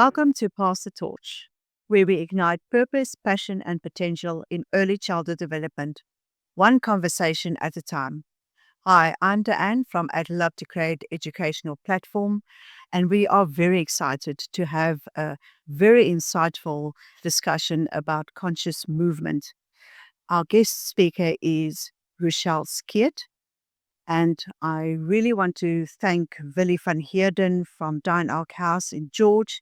Welcome to Pass the Torch, where we ignite purpose, passion, and potential in early childhood development, one conversation at a time. Hi, I'm Diane from I'd Love to Create Educational Platform, and we are very excited to have a very insightful discussion about conscious movement. Our guest speaker is Rochelle Skeert, and I really want to thank Willie van Heerden from Dine Elk House in George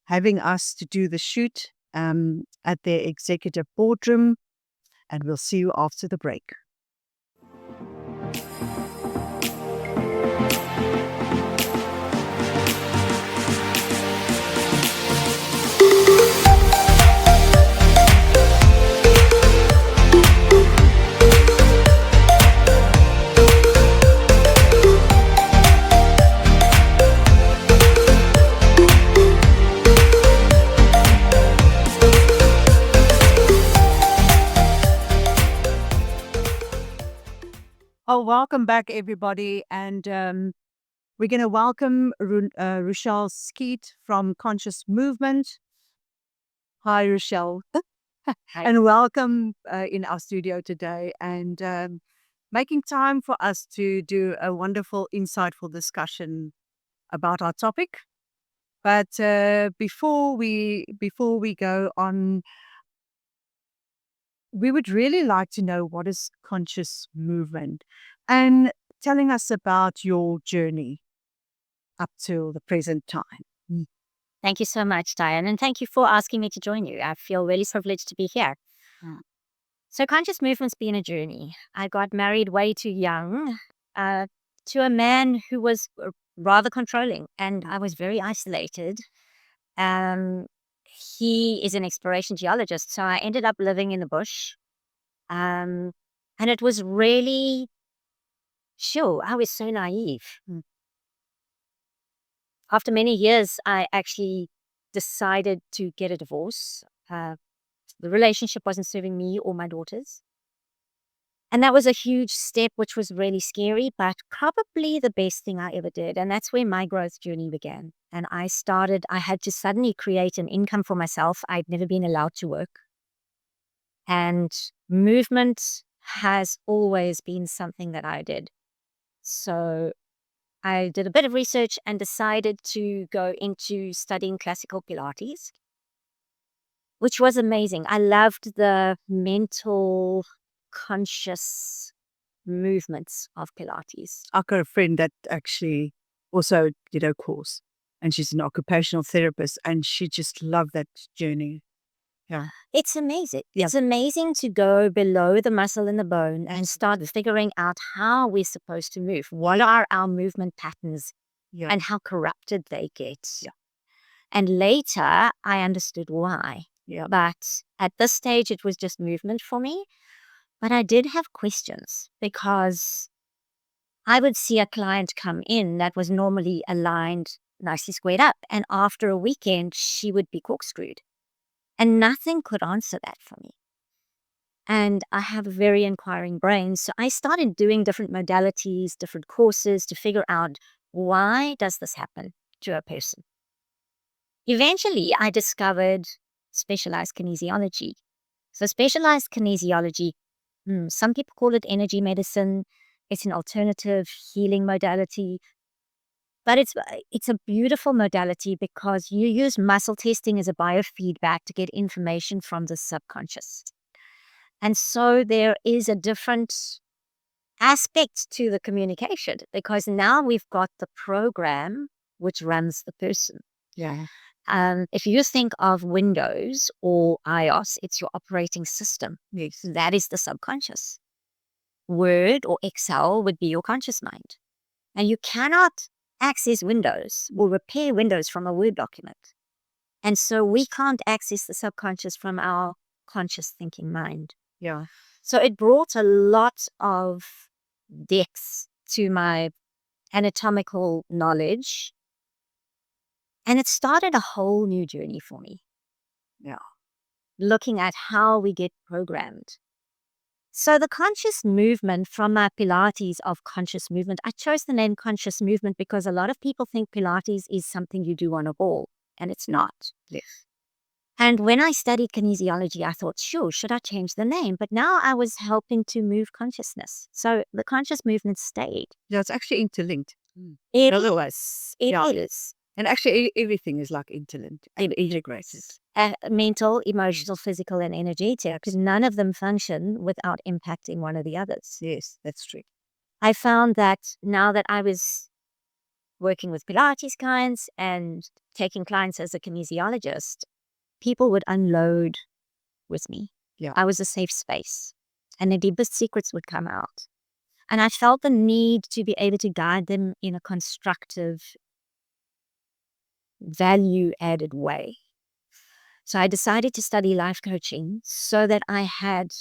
having us to do the shoot at their executive boardroom, and we'll see you after the break. Oh, welcome back, everybody. And we're going to welcome Rochelle Skeet from Conscious Movement. Hi, Rochelle. Hi. And welcome in our studio today and making time for us to do a wonderful, insightful discussion about our topic. But before we go on, we would really like to know what is conscious movement and telling us about your journey up to the present time. Thank you so much, Diane, and thank you for asking me to join you. I feel really privileged to be here. Mm. So conscious movement's been a journey. I got married way too young to a man who was rather controlling, and I was very isolated. He is an exploration geologist, so I ended up living in the bush. And it was really, sure, I was so naive. After many years, I actually decided to get a divorce. The relationship wasn't serving me or my daughters. And that was a huge step, which was really scary, but probably the best thing I ever did. And that's where my growth journey began. And I had to suddenly create an income for myself. I'd never been allowed to work. And movement has always been something that I did. So I did a bit of research and decided to go into studying classical Pilates, which was amazing. I loved the mental, conscious movements of Pilates. I've got a friend that actually also did a course, and she's an occupational therapist, and she just loved that journey. Yeah. It's amazing. Yeah. It's amazing to go below the muscle and the bone and start figuring out how we're supposed to move. What are our movement patterns Yeah. and how corrupted they get? Yeah. And later, I understood why. Yeah. But at this stage, it was just movement for me. But I did have questions because I would see a client come in that was normally aligned, nicely squared up. And after a weekend, she would be corkscrewed. And nothing could answer that for me. And I have a very inquiring brain. So I started doing different modalities, different courses to figure out, why does this happen to a person? Eventually, I discovered specialized kinesiology. So specialized kinesiology, some people call it energy medicine. It's an alternative healing modality. But it's a beautiful modality because you use muscle testing as a biofeedback to get information from the subconscious. And so there is a different aspect to the communication because now we've got the program which runs the person. Yeah. If you think of Windows or iOS, it's your operating system. Yes. That is the subconscious. Word or Excel would be your conscious mind. And you cannot access Windows or repair Windows from a Word document. And so we can't access the subconscious from our conscious thinking mind. Yeah. So it brought a lot of depth to my anatomical knowledge. And it started a whole new journey for me. Yeah. Looking at how we get programmed. So the conscious movement from my Pilates of conscious movement, I chose the name conscious movement because a lot of people think Pilates is something you do on a ball. and it's not. Yes. And when I studied kinesiology, I thought, sure, should I change the name? But now I was helping to move consciousness. So the conscious movement stayed. Yeah, it's actually interlinked. It Otherwise, It yeah. is. And actually, everything is like interlinked and integrated. Mental, emotional, physical, and energetic, because none of them function without impacting one of the others. Yes, that's true. I found that now that I was working with Pilates clients and taking clients as a kinesiologist, people would unload with me. Yeah. I was a safe space, and the deepest secrets would come out. And I felt the need to be able to guide them in a constructive, value-added way. So I decided to study life coaching so that I had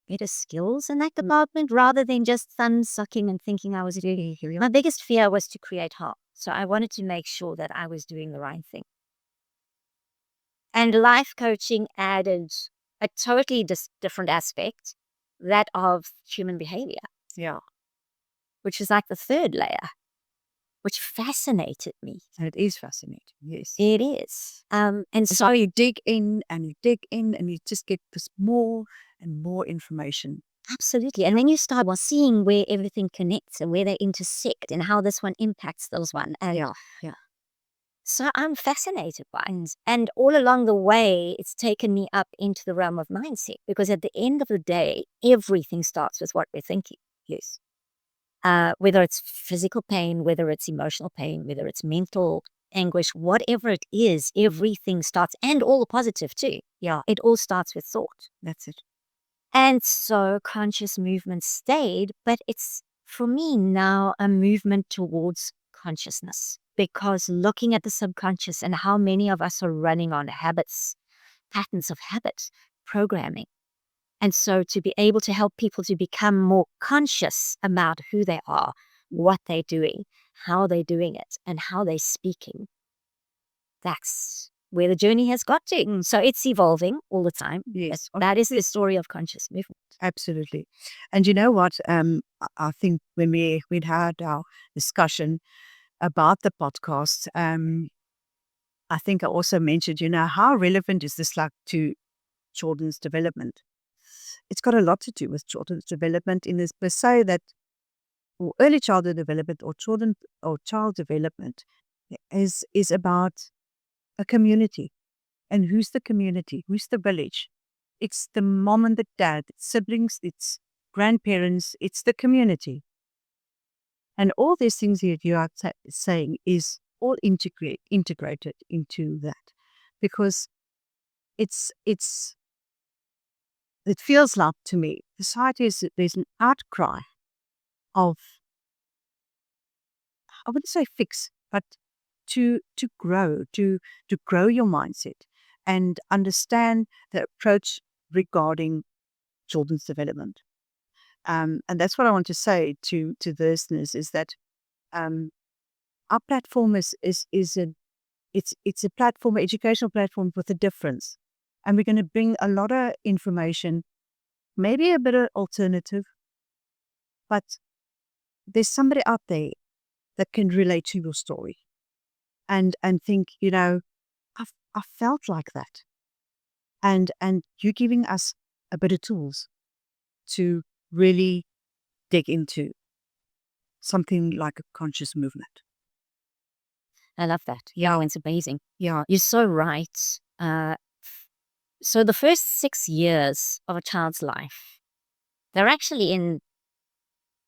better skills in that department rather than just thumb sucking and thinking I was doing it. My biggest fear was to create harm. So I wanted to make sure that I was doing the right thing. And life coaching added a totally different aspect, that of human behavior. Yeah. Which is like the third layer, which fascinated me. And it is fascinating. Yes. It is. And So you dig in and you dig in and you just get this more and more information. Absolutely. And then you start seeing where everything connects and where they intersect and how this one impacts those one. And Yeah. so I'm fascinated by it. And all along the way, it's taken me up into the realm of mindset, because at the end of the day, everything starts with what we're thinking. Yes. Whether it's physical pain, whether it's emotional pain, whether it's mental anguish, whatever it is, everything starts, and all the positive too. Yeah. It all starts with thought. That's it. And so conscious movement stayed, but it's for me now a movement towards consciousness, because looking at the subconscious and how many of us are running on habits, patterns of habit, programming. And so to be able to help people to become more conscious about who they are, what they're doing, how they're doing it, and how they're speaking, that's where the journey has got to. So it's evolving all the time. Yes. That is the story of conscious movement. Absolutely. And you know what? I think when we'd had our discussion about the podcast, I think I also mentioned, how relevant is this like to children's development? It's got a lot to do with children's development in this per se that or early childhood development or children or child development is about a community. And who's the community? Who's the village? It's the mom and the dad, it's siblings, it's grandparents, it's the community. And all these things that you are saying is all integrated into that, because it feels like to me society is there's an outcry of, I wouldn't say fix, but to grow your mindset and understand the approach regarding children's development. And that's what I want to say to the listeners is that um, our platform is a it's a platform, an educational platform with a difference, and we're going to bring a lot of information, maybe a bit of alternative, but there's somebody out there that can relate to your story and think, I felt like that, and you're giving us a bit of tools to really dig into something like a conscious movement. I love that. Yeah, it's amazing. Yeah. You're so right. So the first 6 years of a child's life, they're actually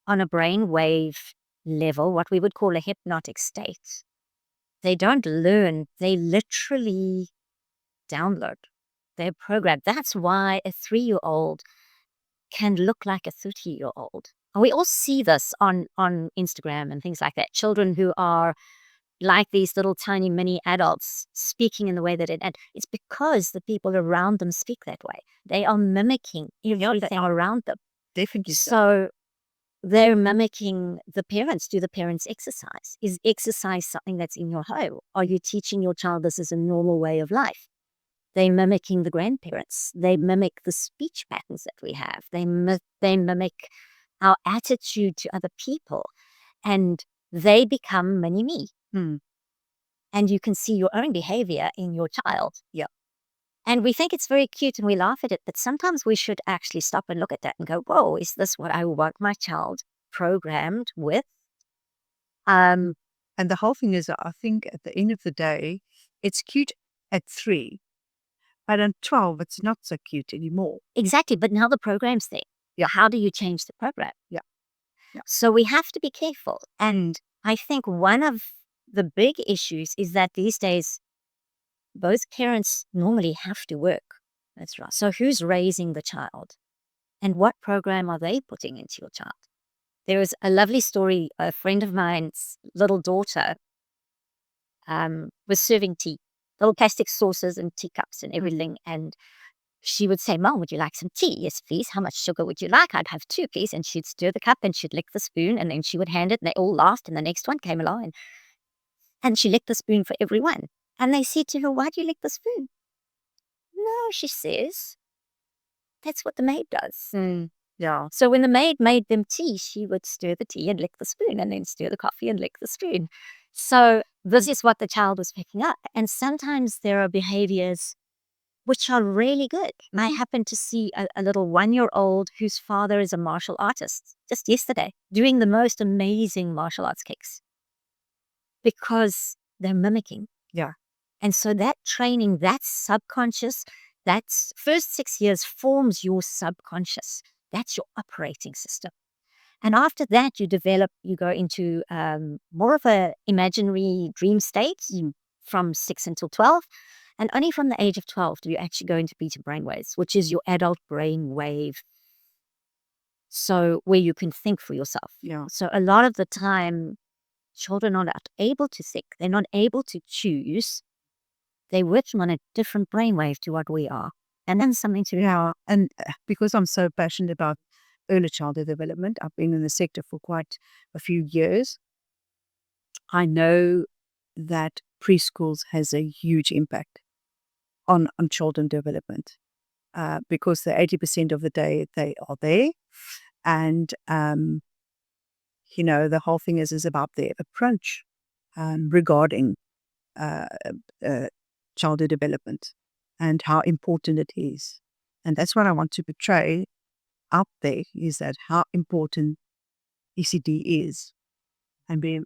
on a brainwave level, what we would call a hypnotic state. They don't learn, they literally download. They're programmed. That's why a 3-year-old can look like a 30-year-old. And we all see this on Instagram and things like that. Children who are like these little tiny mini adults speaking in the way that and it's because the people around them speak that way. They are mimicking everything around them. Definitely. So they're mimicking the parents. Do the parents exercise? Is exercise something that's in your home? Are you teaching your child this is a normal way of life? They're mimicking the grandparents. They mimic the speech patterns that we have. They mimic our attitude to other people. And they become mini me. and you can see your own behavior in your child. Yeah. And we think it's very cute and we laugh at it, but sometimes we should actually stop and look at that and go, whoa, is this what I want my child programmed with? And the whole thing is, I think at the end of the day, it's cute at 3, but at 12, it's not so cute anymore. Exactly. But now the program's there. Yeah. How do you change the program? Yeah. Yeah. So we have to be careful. And I think one of the big issues is that these days, both parents normally have to work. That's right. So who's raising the child? And what program are they putting into your child? There was a lovely story. A friend of mine's little daughter was serving tea, little plastic saucers and teacups and everything. And she would say, Mom, would you like some tea? Yes, please. How much sugar would you like? I'd have 2, please. And she'd stir the cup and she'd lick the spoon and then she would hand it and they all laughed. And the next one came along and she licked the spoon for everyone. And they said to her, why do you lick the spoon? No, she says, that's what the maid does. Yeah. So when the maid made them tea, she would stir the tea and lick the spoon and then stir the coffee and lick the spoon. So this is what the child was picking up. And sometimes there are behaviors which are really good. I happened to see a little 1-year-old whose father is a martial artist just yesterday doing the most amazing martial arts kicks because they're mimicking. Yeah. And so that training, that's subconscious, that's first 6 years forms your subconscious. That's your operating system. And after that, you go into more of a imaginary dream state from 6 until 12. And only from the age of 12 do you actually go into beta brainwaves, which is your adult brain wave. So where you can think for yourself. Yeah. So a lot of the time, children are not able to think. They're not able to choose. They're working on a different brainwave to what we are. And then something to Yeah. And because I'm so passionate about early childhood development, I've been in the sector for quite a few years. I know that preschools has a huge impact on children development because the 80% of the day they are there. And, the whole thing is about their approach regarding childhood development and how important it is. And that's what I want to portray out there is that how important ECD is. And you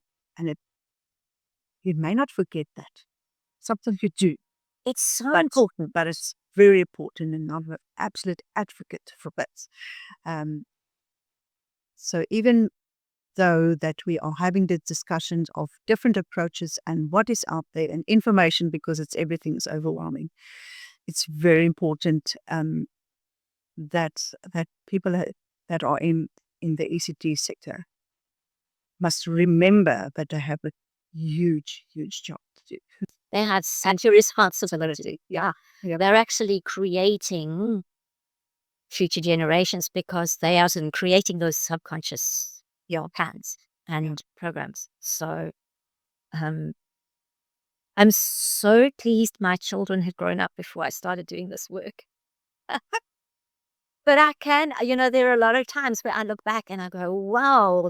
may not forget that. Something you do. It's so important. But it's very important, and I'm an absolute advocate for this. So even though that we are having the discussions of different approaches and what is out there and information, because everything is overwhelming, it's very important that people that are in the ECT sector must remember that they have a huge job to do. They have such a responsibility. Yeah. Yeah. They're actually creating future generations because they are creating those subconscious plans and programs. So I'm so pleased my children had grown up before I started doing this work. But there are a lot of times where I look back and I go, wow,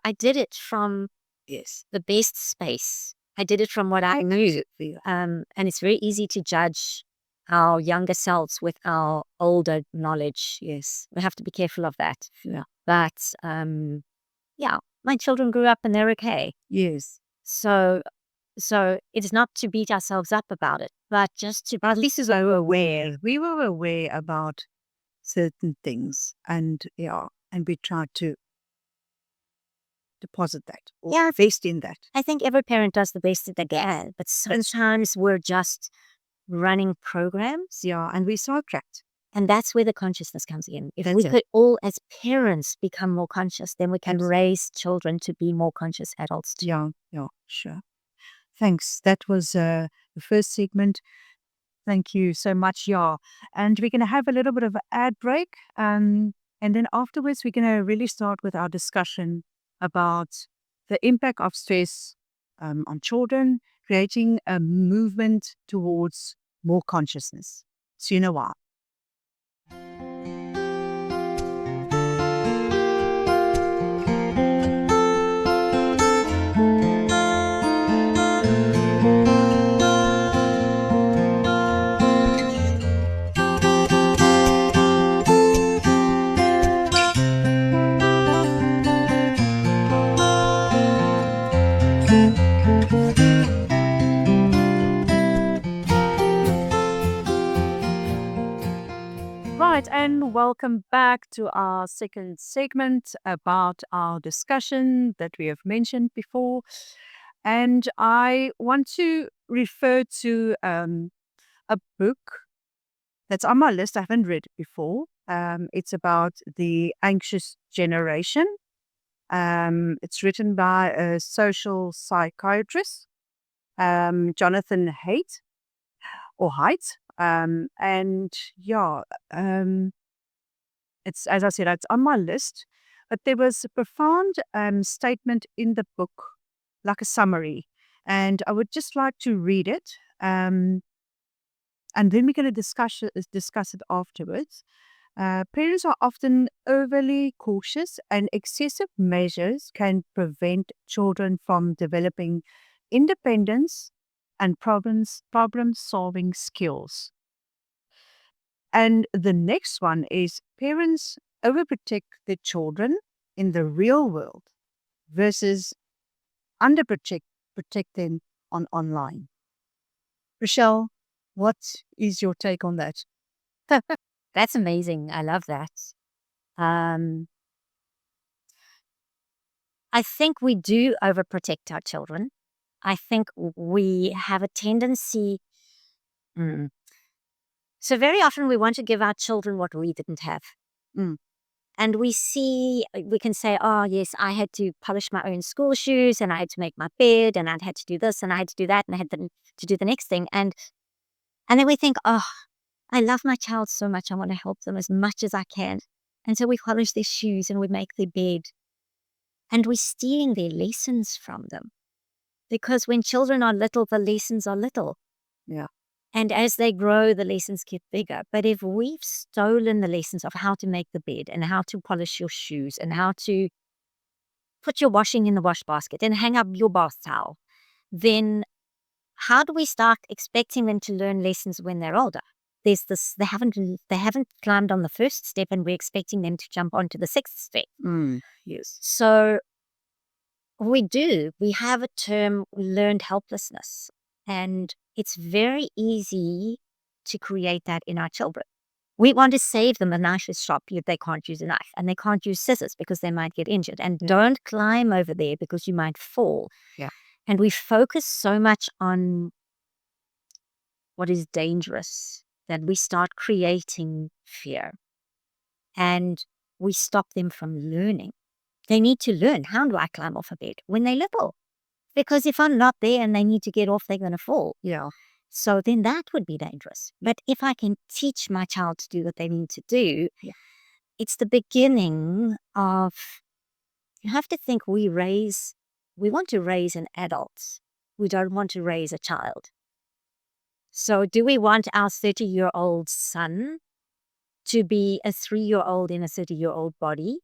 I did it from the best space. I did it from what I knew. And it's very easy to judge our younger selves with our older knowledge. Yes. We have to be careful of that. Yeah. But, my children grew up and they're okay. Yes. So it's not to beat ourselves up about it, but just to... But at least we were aware. We were aware about certain things, and we tried to deposit that or invest in that. I think every parent does the best that they can, but sometimes we're just running programs. Yeah, and we're sidetracked. And that's where the consciousness comes in. If we could all, as parents, become more conscious, then we can raise children to be more conscious adults too. Yeah, sure. Thanks. That was the first segment. Thank you so much, yeah. And we're going to have a little bit of an ad break. And then afterwards, we're going to really start with our discussion about the impact of stress on children, creating a movement towards more consciousness. See you in a while. right, and welcome back to our second segment about our discussion that we have mentioned before. And I want to refer to a book that's on my list. I haven't read it before. It's about the anxious generation. It's written by a social psychiatrist, Jonathan Haidt. And yeah, um, it's, as I said, it's on my list. But there was a profound statement in the book, like a summary, and I would just like to read it. And then we're going to discuss it afterwards. Parents are often overly cautious, and excessive measures can prevent children from developing independence and problem solving skills. And the next one is parents overprotect their children in the real world versus protect them on online. Rochelle, what is your take on that? That's amazing. I love that. Um, I think we do overprotect our children. I think we have a tendency. Mm. So very often we want to give our children what we didn't have. Mm. And we can say, oh, yes, I had to polish my own school shoes and I had to make my bed and I had to do this and I had to do that and I had to do the next thing. And then we think, oh, I love my child so much. I want to help them as much as I can. And so we polish their shoes and we make their bed. And we're stealing their lessons from them. Because when children are little, the lessons are little. Yeah. And as they grow, the lessons get bigger. But if we've stolen the lessons of how to make the bed and how to polish your shoes and how to put your washing in the wash basket and hang up your bath towel, then how do we start expecting them to learn lessons when they're older? There's this, they haven't climbed on the first step and we're expecting them to jump onto the sixth step. Yes. So we have a term, learned helplessness, and it's very easy to create that in our children. We want to save them. A knife is sharp, yet they can't use a knife, and they can't use scissors because they might get injured. And don't climb over there because you might fall. Yeah. And we focus so much on what is dangerous that we start creating fear, and we stop them from learning. They need to learn, how do I climb off a bed when they're little? Because if I'm not there and they need to get off, they're going to fall. Yeah. So then that would be dangerous. But if I can teach my child to do what they need to do, it's the beginning of, you have to think we want to raise an adult. We don't want to raise a child. So do we want our 30-year-old son to be a 3-year-old in a 30-year-old body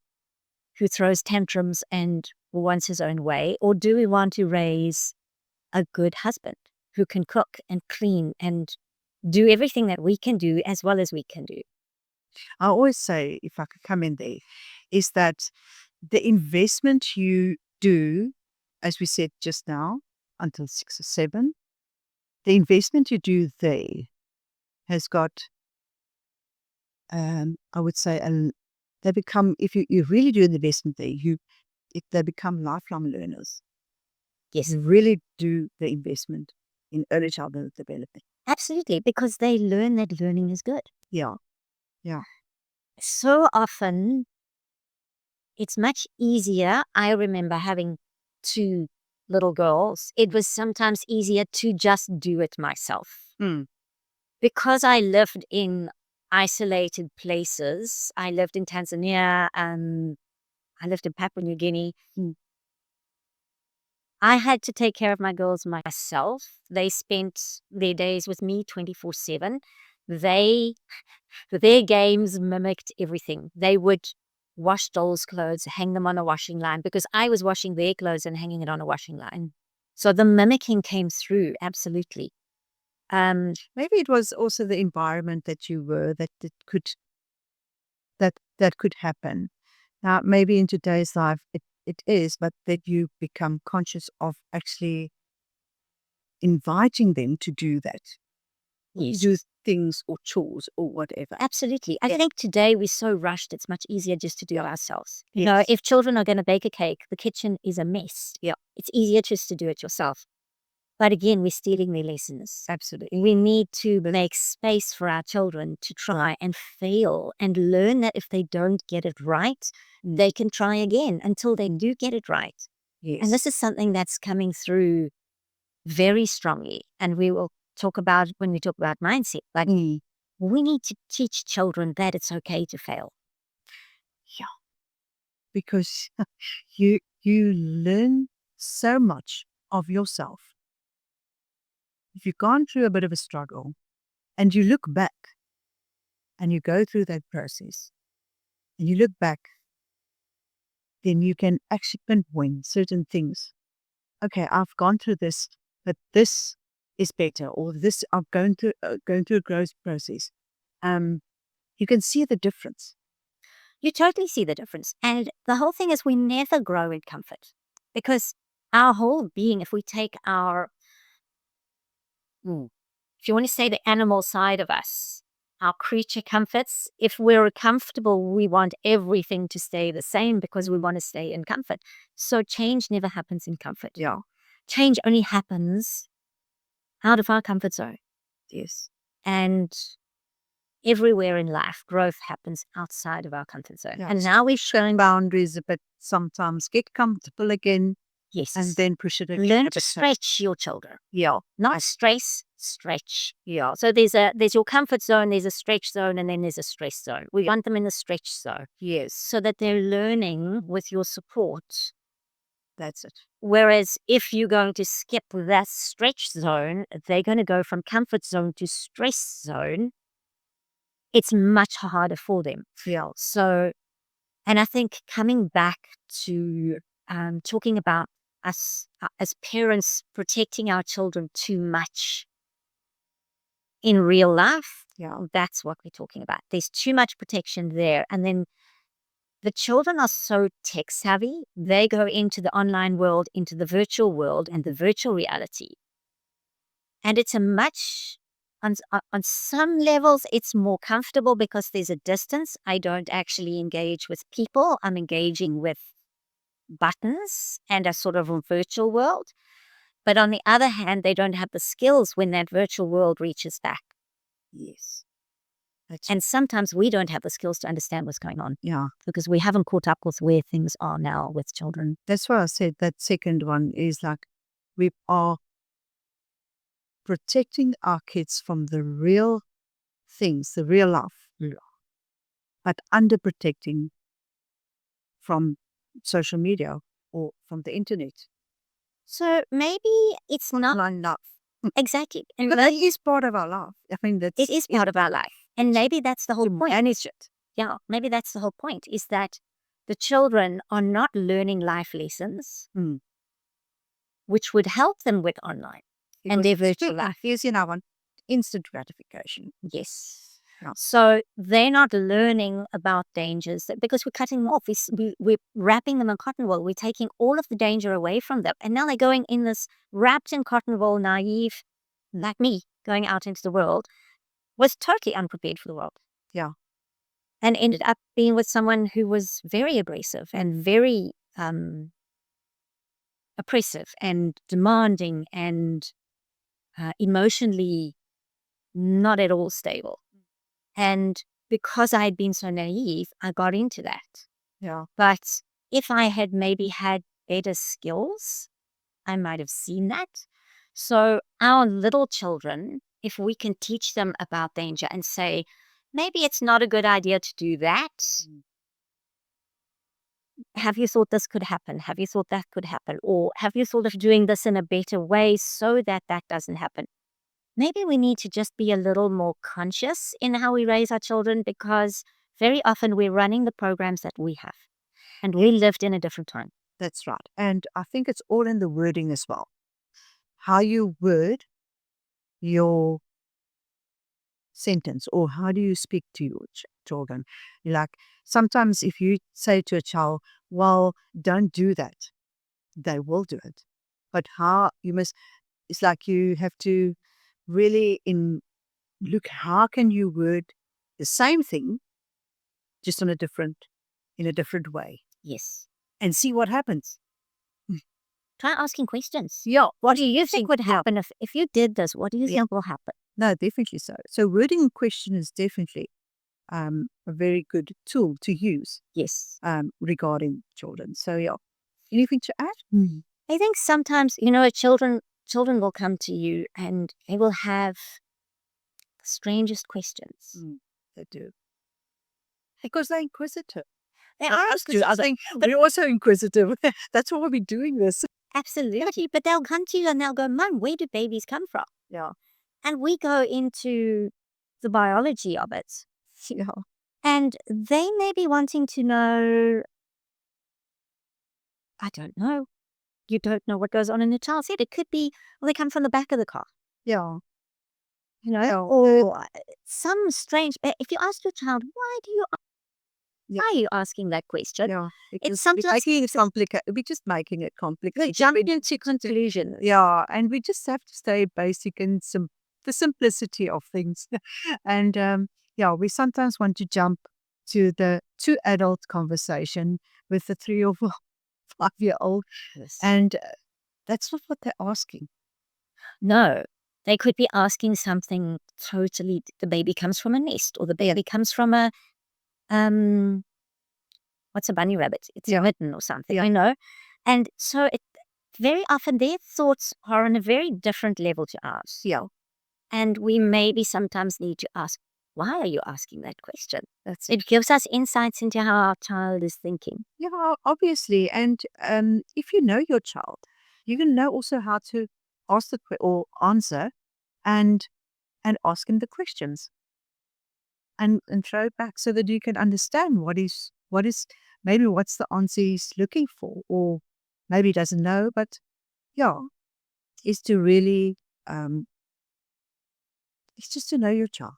who throws tantrums and wants his own way? Or do we want to raise a good husband who can cook and clean and do everything that we can do as well as we can do? I always say, if I could come in there, is that the investment you do, as we said just now, until 6 or 7, the investment you do there has got, I would say, they become, if you really do an investment there, they become lifelong learners. Yes, You really do the investment in early childhood development. absolutely, because they learn that learning is good. Yeah. Yeah. So often, it's much easier. I remember having 2 little girls. It was sometimes easier to just do it myself. Because I lived in isolated places. I lived in Tanzania and I lived in Papua New Guinea. I had to take care of my girls myself. They spent their days with me 24/7. Their games mimicked everything. They would wash dolls' clothes, hang them on a washing line because I was washing their clothes and hanging it on a washing line. So the mimicking came through, absolutely. Maybe it was also the environment that you were that it could that could happen. Now, maybe in today's life it is, but that you become conscious of actually inviting them to do that. Yes. do things or chores or whatever. Absolutely. I Yeah. think today we're so rushed, it's much easier just to do it ourselves. You know, Yes. if children are going to bake a cake, the kitchen is a mess. Yeah. It's easier just to do it yourself. But again, we're stealing their lessons. Absolutely. We need to make space for our children to try and fail and learn that if they don't get it right, they can try again until they do get it right. Yes. And this is something that's coming through very strongly. And we will talk about when we talk about mindset. Like, we need to teach children that it's okay to fail. because you learn so much of yourself. If you've gone through a bit of a struggle and you look back and you go through that process and you look back, then you can actually pinpoint certain things. Okay, I've gone through this, but this is better, or this I'm going through a growth process. You can see the difference. You totally see the difference. And the whole thing is we never grow in comfort because our whole being, if we take our, if you want to say the animal side of us, our creature comforts, if we're comfortable, we want everything to stay the same because we want to stay in comfort. So change never happens in comfort. Yeah. Change only happens out of our comfort zone. Yes. And everywhere in life, growth happens outside of our comfort zone. Yeah. And now we've Showing boundaries, but sometimes get comfortable again yes, and then push it again. learn a to bit. stretch your children. Yeah. Not stress, stretch. Yeah. So there's your comfort zone, there's a stretch zone, and then there's a stress zone. We want them in the stretch zone. Yes. So that they're learning with your support. That's it. Whereas if you're going to skip that stretch zone, they're going to go from comfort zone to stress zone. It's much harder for them. Yeah. So, and I think coming back to talking about us as parents protecting our children too much in real life, that's what we're talking about. There's too much protection there. And then the children are so tech savvy, they go into the online world, into the virtual world and the virtual reality. And it's a much, on some levels, it's more comfortable because there's a distance. I don't actually engage with people. I'm engaging with buttons and a sort of a virtual world. But on the other hand, they don't have the skills when that virtual world reaches back. Yes. And sometimes we don't have the skills to understand what's going on. Yeah. Because we haven't caught up with where things are now with children. That's why I said that second one is like we are protecting our kids from the real things, the real life, but under protecting from social media or from the internet. So maybe it's not Online love. exactly. And But that is part of our life. I mean, that's it is part of our life. And maybe that's the whole point. manage it. Yeah, maybe that's the whole point is that the children are not learning life lessons, which would help them with online and their virtual life. Yes, I want instant gratification. Yes. Yeah. So they're not learning about dangers because we're cutting them off. We're wrapping them in cotton wool. We're taking all of the danger away from them. And now they're going in this wrapped in cotton wool, naive, like me, going out into the world, was totally unprepared for the world. Yeah. And ended up being with someone who was very aggressive and very oppressive and demanding and emotionally not at all stable. And because I had been so naive, I got into that. Yeah. But if I had maybe had better skills, I might have seen that. So our little children, if we can teach them about danger and say, maybe it's not a good idea to do that. Have you thought this could happen? Have you thought that could happen? Or have you thought of doing this in a better way so that that doesn't happen? Maybe we need to just be a little more conscious in how we raise our children because very often we're running the programs that we have and we lived in a different time. That's right. And I think it's all in the wording as well. How you word your sentence or how do you speak to your children. Like sometimes if you say to a child, well, don't do that, they will do it. But how you must, it's like you have to really look, how can you word the same thing just in a different way Yes. and see what happens? Try asking questions. Yeah. What do you think would Yeah. happen if you did this? What do you Yeah. think will happen? No, definitely so. So wording a question is definitely a very good tool to use Yes. regarding children. So yeah. Anything to add? I think sometimes, children will come to you and they will have the strangest questions. They do. Because they're inquisitive. They Not are us too. I think we're also inquisitive. That's why we're doing this. absolutely, but they'll come to you and they'll go, Mum, where do babies come from? Yeah. And we go into the biology of it. Yeah. And they may be wanting to know, I don't know. You don't know what goes on in a child's head. It could be, well, they come from the back of the car, Yeah. or some strange. If you ask your child, Yeah. why are you asking that question? Yeah. It's sometimes making it complicated. We're just making it complicated. they jump into conclusions. Yeah. And we just have to stay basic and the simplicity of things. And yeah, we sometimes want to jump to the two adult conversation with the 3 or 5-year-old. Yes. And that's not what they're asking. No, they could be asking something totally. The baby comes from a nest, or the baby comes from a what's a bunny rabbit? It's a mitten or something. Yeah. I know, and so very often their thoughts are on a very different level to ours. Yeah. And we maybe sometimes need to ask, why are you asking that question? It gives us insights into how our child is thinking. Yeah, obviously. And if you know your child, you can know also how to ask or answer and ask him the questions and throw it back so that you can understand what is maybe what's the answer he's looking for, or maybe he doesn't know, but yeah, is to really it's just to know your child.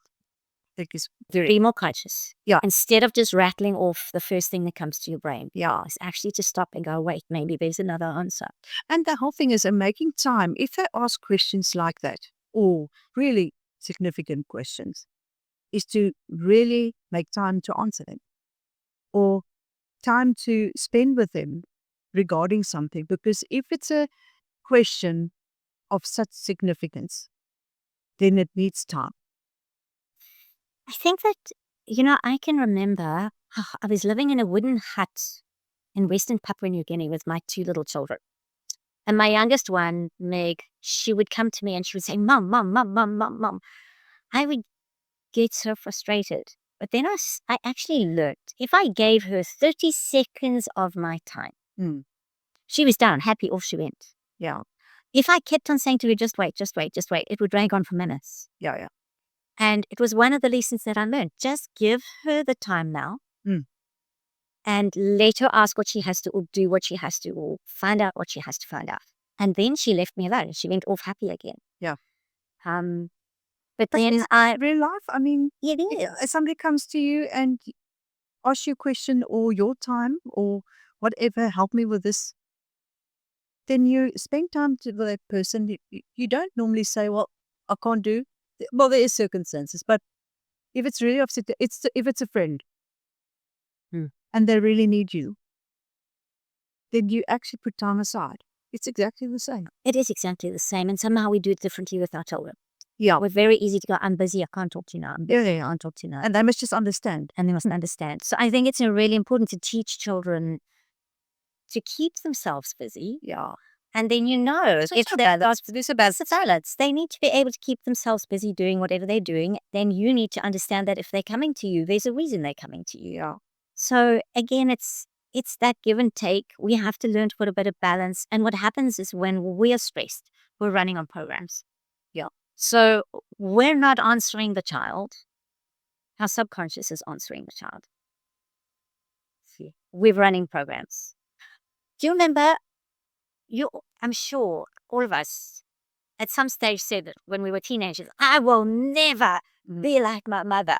Because Be more conscious. Yeah. Instead of just rattling off the first thing that comes to your brain. Yeah. It's actually to stop and go, wait, maybe there's another answer. And the whole thing is making time. If they ask questions like that, or really significant questions, is to really make time to answer them, or time to spend with them regarding something. Because if it's a question of such significance, then it needs time. I think that, I can remember I was living in a wooden hut in Western Papua New Guinea with my 2 little children. And my youngest one, Meg, she would come to me and she would say, Mom, Mom, Mom, Mom, Mom, Mom. I would get so frustrated. But then I actually learned if I gave her 30 seconds of my time, she was done, happy, off she went. Yeah. If I kept on saying to her, just wait, just wait, just wait, it would drag on for minutes. Yeah. Yeah. And it was one of the lessons that I learned. Just give her the time now and let her ask what she has to, or do what she has to, or find out what she has to find out. And then she left me alone. She went off happy again. Yeah. But then real life, I mean, if somebody comes to you and asks you a question, or your time, or whatever, help me with this, then you spend time with that person. You don't normally say, well, I can't do. Well, there is circumstances, but if it's really upset, if it's a friend and they really need you, then you actually put time aside. It's exactly the same. It is exactly the same. And somehow we do it differently with our children. Yeah. We're very easy to go, I'm busy, I can't talk to you now. I can't talk to you now. And they must just understand. And they must understand. So I think it's really important to teach children to keep themselves busy. Yeah. And then if there's a bad silence, they need to be able to keep themselves busy doing whatever they're doing. Then you need to understand that if they're coming to you, there's a reason they're coming to you. Yeah. So again, it's that give and take. We have to learn to put a bit of balance. And what happens is when we are stressed, we're running on programs. Yeah. So we're not answering the child. Our subconscious is answering the child. We're running programs. Do you remember? I'm sure all of us at some stage said that when we were teenagers, I will never be like my mother.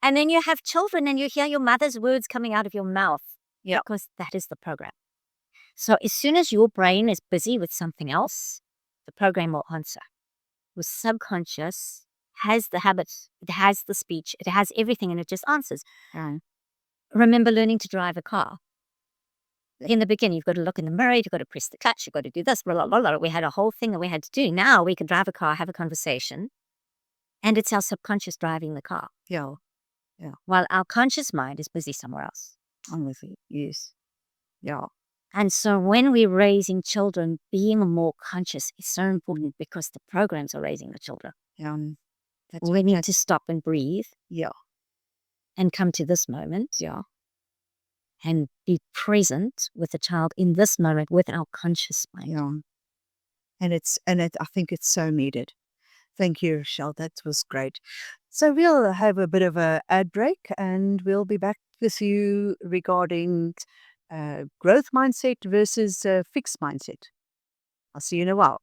And then you have children and you hear your mother's words coming out of your mouth. Yeah. Because that is the program. So as soon as your brain is busy with something else, the program will answer. Your subconscious has the habits, it has the speech, it has everything, and it just answers. Yeah. Remember learning to drive a car. In the beginning, you've got to look in the mirror, you've got to press the clutch, you've got to do this, blah, blah, blah, blah. We had a whole thing that we had to do. Now we can drive a car, have a conversation, and it's our subconscious driving the car, Yeah. while our conscious mind is busy somewhere else. I'm with you. Yes. Yeah. And so when we're raising children, being more conscious is so important because the programs are raising the children. Yeah. That's We need to stop and breathe yeah. and come to this moment Yeah. and be present with the child in this moment with our conscious mind. Yeah. I think it's so needed. Thank you, Rochelle. That was great. So we'll have a bit of a ad break and we'll be back with you regarding growth mindset versus fixed mindset. I'll see you in a while.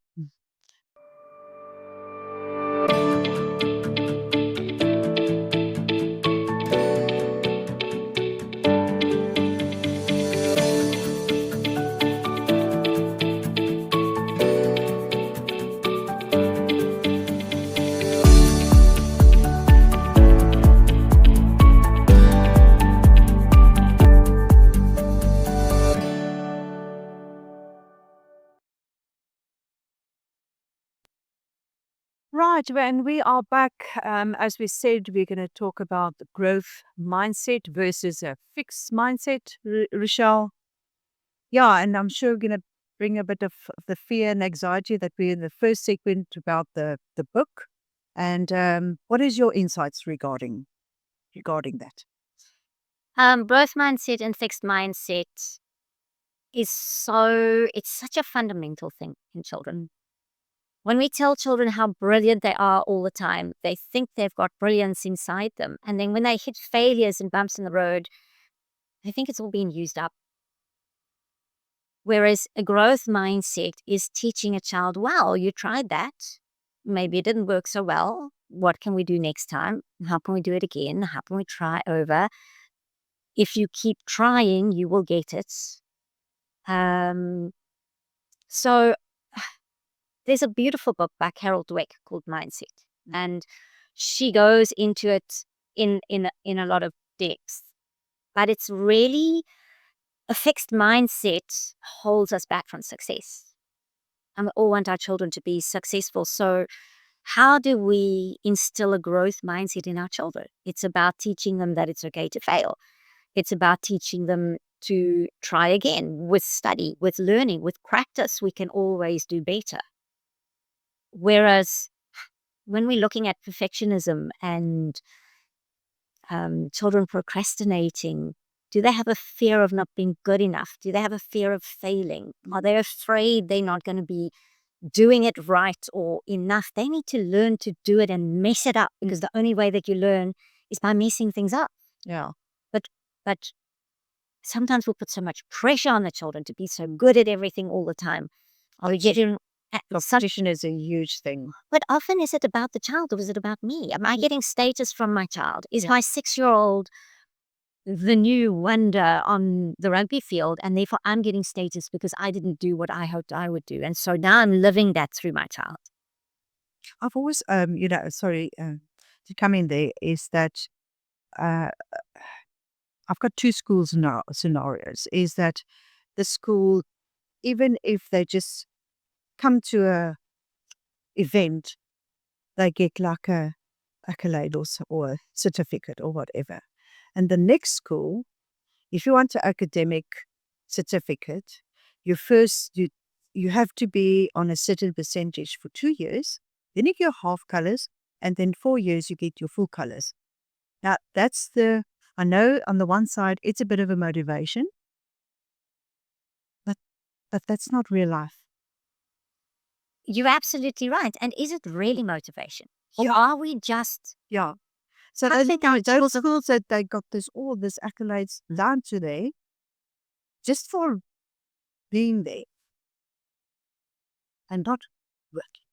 Right, and we are back. As we said, we're going to talk about the growth mindset versus a fixed mindset, Rochelle. Yeah, and I'm sure we're going to bring a bit of the fear and anxiety that we in the first segment about the book. And what is your insights regarding that? Growth mindset and fixed mindset it's such a fundamental thing in children. When we tell children how brilliant they are all the time, they think they've got brilliance inside them. And then when they hit failures and bumps in the road, they think it's all being used up. Whereas a growth mindset is teaching a child, wow, you tried that. Maybe it didn't work so well. What can we do next time? How can we do it again? How can we try over? If you keep trying, you will get it. Um, so there's a beautiful book by Carol Dweck called Mindset, and she goes into it in a lot of depth. But it's really a fixed mindset holds us back from success. And we all want our children to be successful. So how do we instill a growth mindset in our children? It's about teaching them that it's okay to fail. It's about teaching them to try again with study, with learning, with practice. We can always do better. Whereas when we're looking at perfectionism and children procrastinating, do they have a fear of not being good enough? Do they have a fear of failing? Are they afraid they're not going to be doing it right or enough? They need to learn to do it and mess it up because the only way that you learn is by messing things up. Yeah. But sometimes we put so much pressure on the children to be so good at everything all the time. Are we getting Competition is a huge thing. But often is it about the child or is it about me? Am I getting status from my child? Is my 6-year-old the new wonder on the rugby field and therefore I'm getting status because I didn't do what I hoped I would do? And so now I'm living that through my child. I've always, sorry to come in there, is that uh, I've got two schools now scenarios. Is that the school, even if they just come to a event, they get like a accolade or a certificate or whatever. And the next school, if you want an academic certificate, you have to be on a certain percentage for 2 years, then you get your half colors, and then 4 years you get your full colors. Now I know on the one side it's a bit of a motivation, but that's not real life. You're absolutely right. And is it really motivation? Or Yeah. are we just Yeah. So I think our those schools that they got all this accolades down to there just for being there and not working.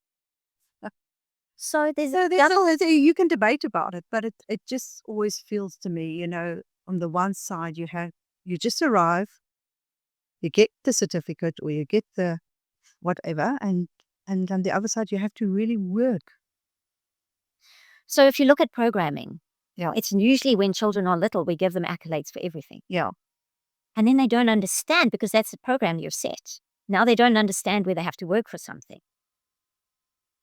so there's So you can debate about it, but it just always feels to me, on the one side you just arrive, you get the certificate or you get the whatever, and on the other side you have to really work. So if you look at programming, Yeah. it's usually when children are little, we give them accolades for everything. Yeah. And then they don't understand because that's the program you're set. Now they don't understand where they have to work for something.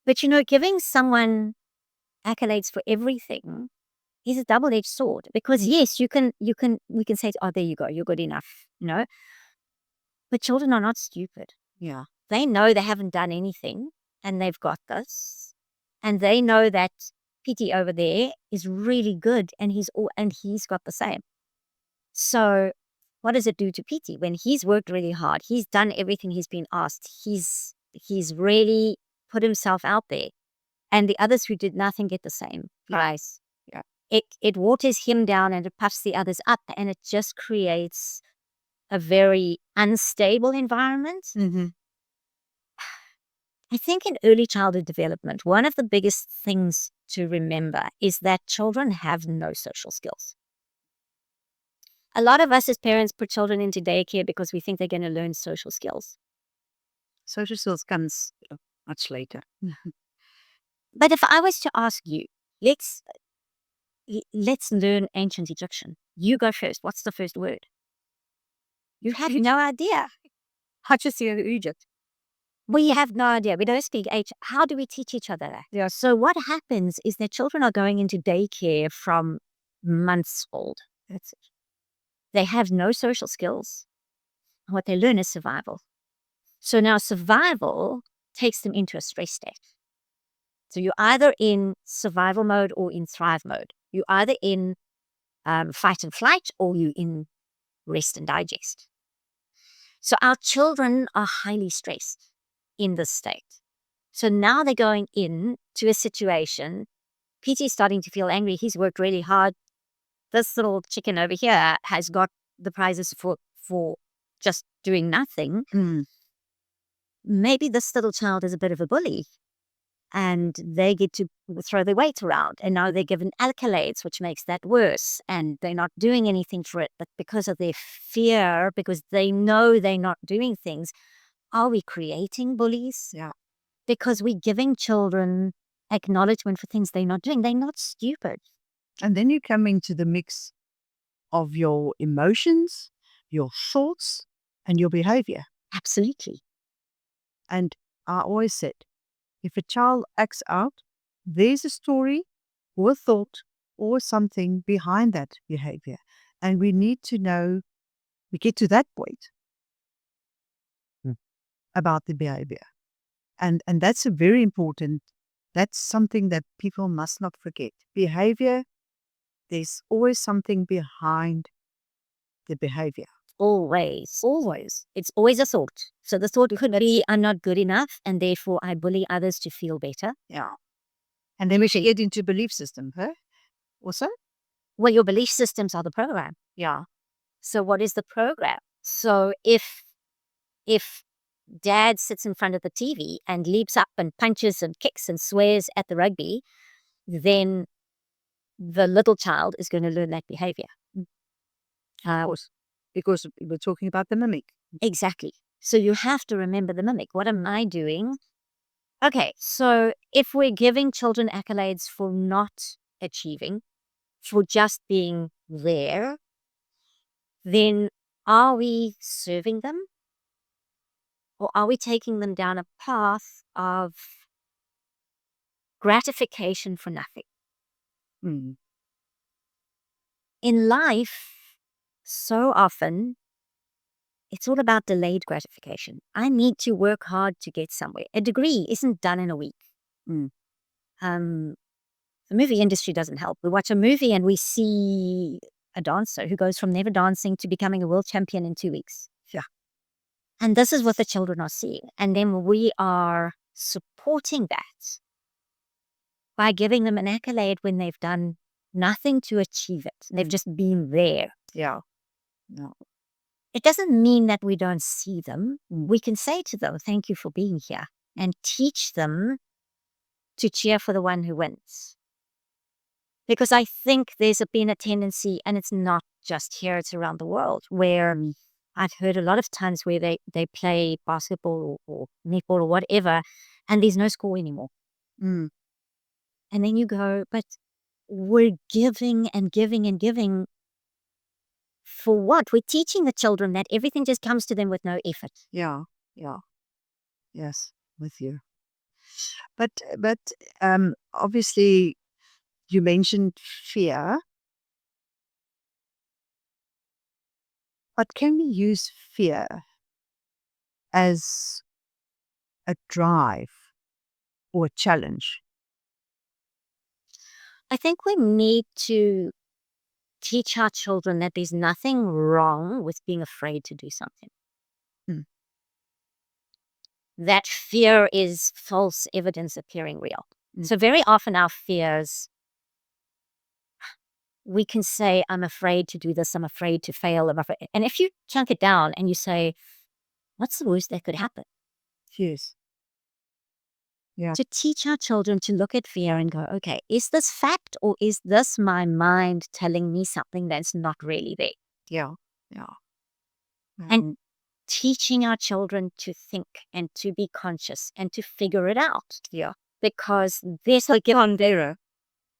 But giving someone accolades for everything is a double-edged sword because yes, we can say, oh, there you go, you're good enough, But children are not stupid. Yeah. They know they haven't done anything and they've got this. And they know that PT over there is really good and he's got the same. So what does it do to PT when he's worked really hard? He's done everything he's been asked. He's really put himself out there. And the others who did nothing get the same prize. Yeah. It waters him down and it puffs the others up, and it just creates a very unstable environment. Mm-hmm. I think in early childhood development, one of the biggest things to remember is that children have no social skills. A lot of us as parents put children into daycare because we think they're going to learn social skills. Social skills comes much later. But if I was to ask you, let's learn ancient Egyptian. You go first. What's the first word? You have no idea. How to see Egypt? We have no idea. We don't speak H. How do we teach each other that? Yeah. So what happens is that children are going into daycare from months old. That's it. They have no social skills. What they learn is survival. So now survival takes them into a stress state. So you're either in survival mode or in thrive mode. You're either in fight and flight or you're in rest and digest. So our children are highly stressed in this state. So now they're going in to a situation. PT's starting to feel angry. He's worked really hard. This little chicken over here has got the prizes for just doing nothing. Mm. Maybe this little child is a bit of a bully and they get to throw their weight around. And now they're given accolades, which makes that worse. And they're not doing anything for it. But because of their fear, because they know they're not doing things, are we creating bullies? Yeah. Because we're giving children acknowledgement for things they're not doing. They're not stupid. And then you come into the mix of your emotions, your thoughts, and your behavior. Absolutely. And I always said, if a child acts out, there's a story or a thought or something behind that behavior. And we need to know, we get to that point about the behavior. And that's a very important, that's something that people must not forget. Behavior, there's always something behind the behavior. Always. Always. It's always a thought. So the thought could be, I'm not good enough, and therefore I bully others to feel better. Yeah. And then we should get into belief system, huh? Also? Well, your belief systems are the program. Yeah. So what is the program? So if dad sits in front of the TV and leaps up and punches and kicks and swears at the rugby, then the little child is going to learn that behavior. Of course. Because we're talking about the mimic. Exactly. So you have to remember the mimic. What am I doing? Okay, so if we're giving children accolades for not achieving, for just being there, then are we serving them? Or are we taking them down a path of gratification for nothing? Mm. In life, so often, it's all about delayed gratification. I need to work hard to get somewhere. A degree isn't done in a week. Mm. The movie industry doesn't help. We watch a movie and we see a dancer who goes from never dancing to becoming a world champion in 2 weeks. Yeah. And this is what the children are seeing. And then we are supporting that by giving them an accolade when they've done nothing to achieve it. They've just been there. Yeah. No. It doesn't mean that we don't see them. We can say to them, thank you for being here, and teach them to cheer for the one who wins. Because I think there's been a tendency, and it's not just here, it's around the world, where I've heard a lot of times where they play basketball or netball or whatever, and there's no score anymore. Mm. And then you go, but we're giving and giving and giving for what? We're teaching the children that everything just comes to them with no effort. Yeah. Yeah. Yes. With you. But obviously you mentioned fear, but can we use fear as a drive or a challenge? I think we need to teach our children that there's nothing wrong with being afraid to do something. Mm. That fear is false evidence appearing real. Mm. So very often our fears, we can say, I'm afraid to do this, I'm afraid to fail, I'm afraid. And if you chunk it down and you say, what's the worst that could happen? Yes. Yeah. To teach our children to look at fear and go, okay, is this fact or is this my mind telling me something that's not really there? Yeah. Yeah. And Mm. teaching our children to think and to be conscious and to figure it out. Yeah. Because there's like on Pondera.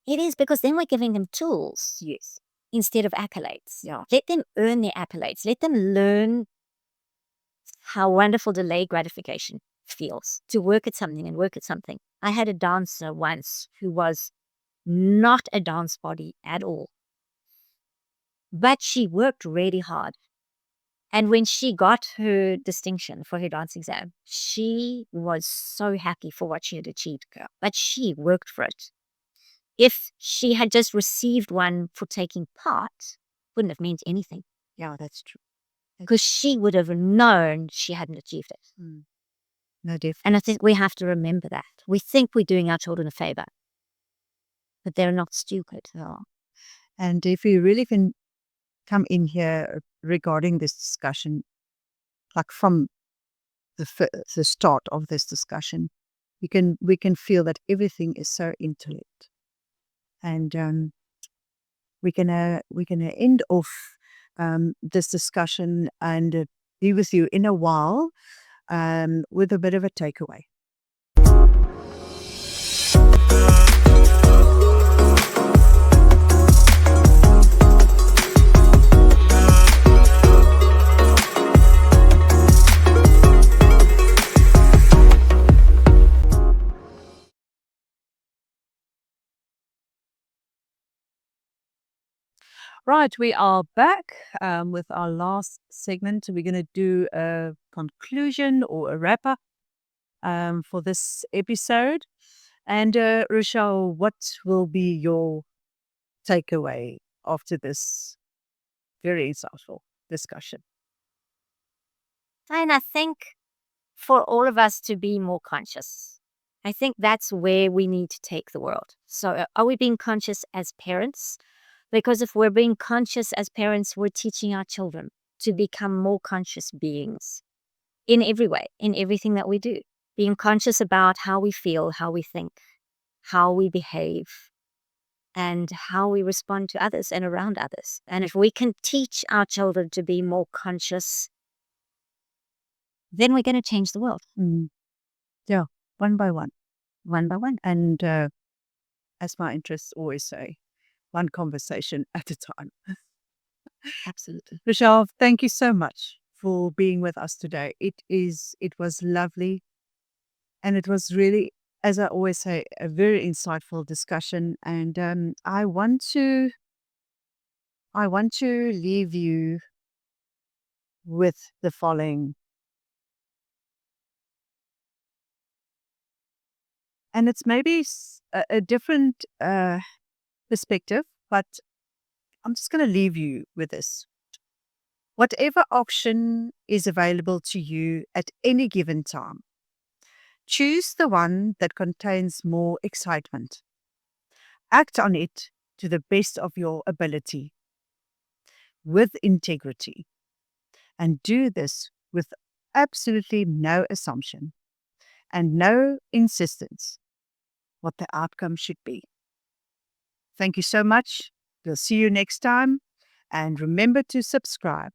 it is because then we're giving them tools Yes. instead of accolades. Yeah. Let them earn their accolades. Let them learn how wonderful delayed gratification feels to work at something and work at something. I had a dancer once who was not a dance body at all, but she worked really hard. And when she got her distinction for her dance exam, she was so happy for what she had achieved. But she worked for it. If she had just received one for taking part, wouldn't have meant anything Yeah, that's true. because she would have known she hadn't achieved it. Mm. No, definitely. And I think we have to remember that. We think we're doing our children a favor, but they're not stupid. Yeah. And if we really can come in here regarding this discussion, like from the start of this discussion, we can feel that everything is so intellect, and we're gonna end off this discussion and be with you in a while with a bit of a takeaway. Right, we are back with our last segment. We're going to do a conclusion or a wrap up for this episode. And Rochelle, what will be your takeaway after this very insightful discussion? And I think for all of us to be more conscious, I think that's where we need to take the world. So, are we being conscious as parents? Because if we're being conscious as parents, we're teaching our children to become more conscious beings in every way, in everything that we do. Being conscious about how we feel, how we think, how we behave, and how we respond to others and around others. And if we can teach our children to be more conscious, then we're going to change the world. Mm. Yeah, one by one. One by one. And as my interests always say, one conversation at a time. Absolutely. Rochelle, thank you so much for being with us today. It was lovely. And it was really, as I always say, a very insightful discussion. And I want to leave you with the following. And it's maybe a different perspective, but I'm just going to leave you with this. Whatever option is available to you at any given time, choose the one that contains more excitement. Act on it to the best of your ability, with integrity, and do this with absolutely no assumption and no insistence what the outcome should be. Thank you so much. We'll see you next time, and remember to subscribe.